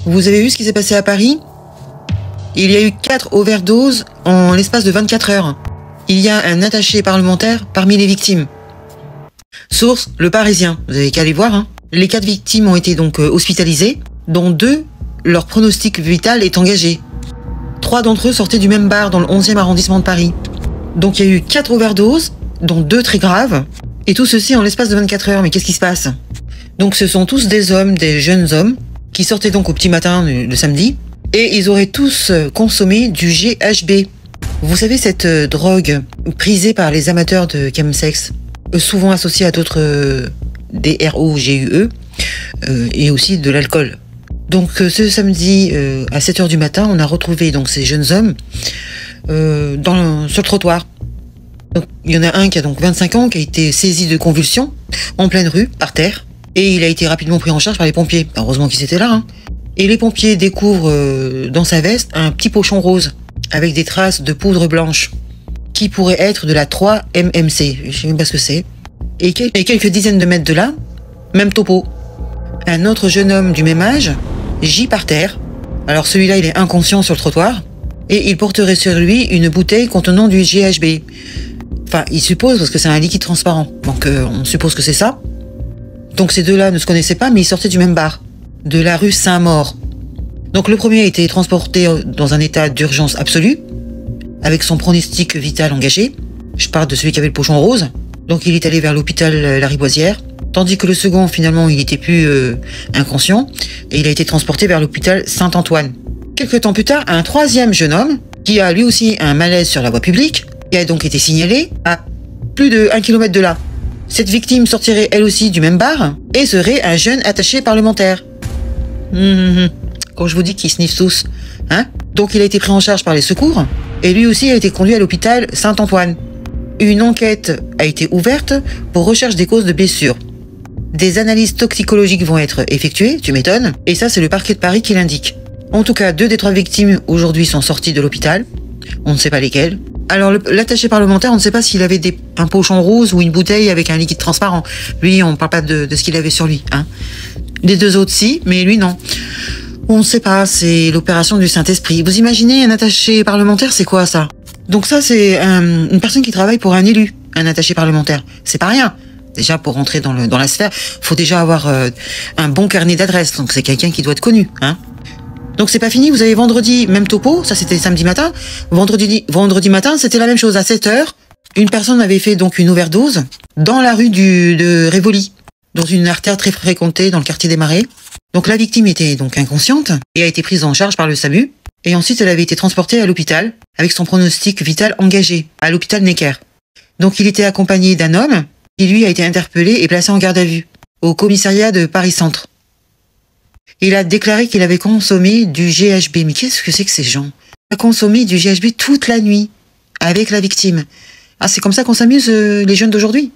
Vous avez vu ce qui s'est passé à Paris? Il y a eu 4 overdoses en l'espace de 24 heures. Il y a un attaché parlementaire parmi les victimes. Source, Le Parisien. Vous avez qu'à aller voir. Hein. Les 4 victimes ont été donc hospitalisées, dont 2, leur pronostic vital est engagé. 3 d'entre eux sortaient du même bar dans le 11e arrondissement de Paris. Donc il y a eu 4 overdoses, dont 2 très graves, et tout ceci en l'espace de 24 heures. Mais qu'est-ce qui se passe? Donc ce sont tous des hommes, des jeunes hommes, qui sortaient donc au petit matin le samedi, et ils auraient tous consommé du GHB. Vous savez, cette drogue prisée par les amateurs de chemsex, souvent associée à d'autres DROGUE, et aussi de l'alcool. Donc ce samedi à 7h du matin, on a retrouvé donc ces jeunes hommes sur le trottoir. Donc, il y en a un qui a donc 25 ans, qui a été saisi de convulsions en pleine rue, par terre, et il a été rapidement pris en charge par les pompiers. Heureusement qu'ils étaient là. Hein. Et les pompiers découvrent dans sa veste un petit pochon rose avec des traces de poudre blanche qui pourrait être de la 3-MMC. Je sais même pas ce que c'est. Et quelques dizaines de mètres de là, même topo. Un autre jeune homme du même âge gît par terre. Alors celui-là, il est inconscient sur le trottoir et il porterait sur lui une bouteille contenant du GHB. Enfin, il suppose, parce que c'est un liquide transparent. Donc on suppose que c'est ça. Donc ces deux-là ne se connaissaient pas, mais ils sortaient du même bar, de la rue Saint-Maur. Donc le premier a été transporté dans un état d'urgence absolue, avec son pronostic vital engagé. Je parle de celui qui avait le pochon rose. Donc il est allé vers l'hôpital Lariboisière, tandis que le second, finalement, il était plus inconscient, et il a été transporté vers l'hôpital Saint-Antoine. Quelques temps plus tard, un troisième jeune homme, qui a lui aussi un malaise sur la voie publique, qui a donc été signalé à plus de 1 kilomètre de là. Cette victime sortirait elle aussi du même bar, et serait un jeune attaché parlementaire. Quand je vous dis qu'ils sniffent tous, hein? Donc il a été pris en charge par les secours, et lui aussi a été conduit à l'hôpital Saint-Antoine. Une enquête a été ouverte pour recherche des causes de blessures. Des analyses toxicologiques vont être effectuées, tu m'étonnes, et ça c'est le parquet de Paris qui l'indique. En tout cas, 2 des 3 victimes aujourd'hui sont sorties de l'hôpital, on ne sait pas lesquelles. Alors l'attaché parlementaire, on ne sait pas s'il avait un pochon rose ou une bouteille avec un liquide transparent. Lui, on ne parle pas de ce qu'il avait sur lui. Hein. Les 2 autres si, mais lui non. On ne sait pas, c'est l'opération du Saint-Esprit. Vous imaginez un attaché parlementaire, c'est quoi ça? Donc ça, c'est une personne qui travaille pour un élu, un attaché parlementaire. C'est pas rien. Déjà, pour rentrer dans la sphère, faut déjà avoir un bon carnet d'adresses. Donc c'est quelqu'un qui doit être connu. Hein. Donc c'est pas fini, vous avez vendredi, même topo, ça c'était samedi matin. Vendredi matin, c'était la même chose, à 7h. Une personne avait fait donc une overdose dans la rue de Rivoli, dans une artère très fréquentée dans le quartier des Marais. Donc la victime était donc inconsciente et a été prise en charge par le SAMU. Et ensuite, elle avait été transportée à l'hôpital avec son pronostic vital engagé, à l'hôpital Necker. Donc il était accompagné d'un homme qui lui a été interpellé et placé en garde à vue au commissariat de Paris-Centre. Il a déclaré qu'il avait consommé du GHB. Mais qu'est-ce que c'est que ces gens? Il a consommé du GHB toute la nuit avec la victime. Ah, c'est comme ça qu'on s'amuse, les jeunes d'aujourd'hui?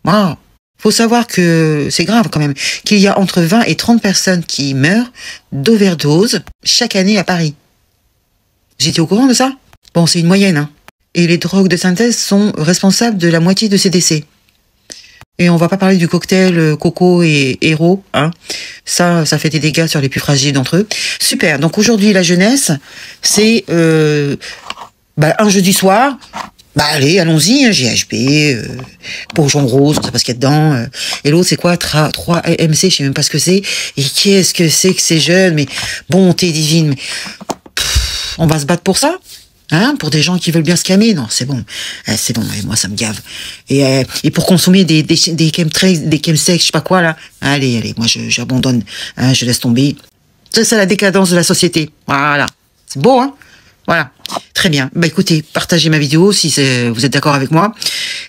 Waouh! Faut savoir que c'est grave quand même, qu'il y a entre 20 et 30 personnes qui meurent d'overdose chaque année à Paris. J'étais au courant de ça? Bon, c'est une moyenne, hein. Et les drogues de synthèse sont responsables de la moitié de ces décès. Et on va pas parler du cocktail Coco et Héros, hein. Ça fait des dégâts sur les plus fragiles d'entre eux. Super. Donc aujourd'hui, la jeunesse, c'est un jeudi soir. Bah allez, allons-y, hein, GHB, pochon rose, on sait pas ce qu'il y a dedans. Et l'autre, c'est quoi? 3-MC, je sais même pas ce que c'est. Et qu'est-ce que c'est que ces jeunes? Mais bonté divine, mais on va se battre pour ça? Hein, pour des gens qui veulent bien se calmer? Non, c'est bon. C'est bon, moi ça me gave. Et pour consommer des chemsex, je sais pas quoi là. Allez, moi j'abandonne. Hein, je laisse tomber. C'est la décadence de la société. Voilà. C'est beau, hein? Voilà. Très bien. Bah écoutez, partagez ma vidéo si vous êtes d'accord avec moi.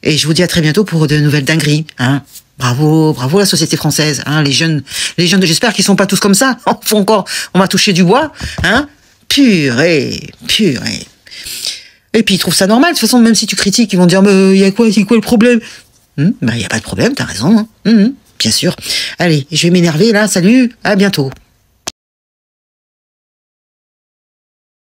Et je vous dis à très bientôt pour de nouvelles dingueries. Hein. Bravo la société française. Hein. Les jeunes, j'espère qu'ils sont pas tous comme ça. On va toucher du bois. Hein. Purée. Et puis ils trouvent ça normal. De toute façon, même si tu critiques, ils vont dire, mais c'est quoi le problème? Bah y a pas de problème, t'as raison. Hein. Bien sûr. Allez, je vais m'énerver là. Salut, à bientôt.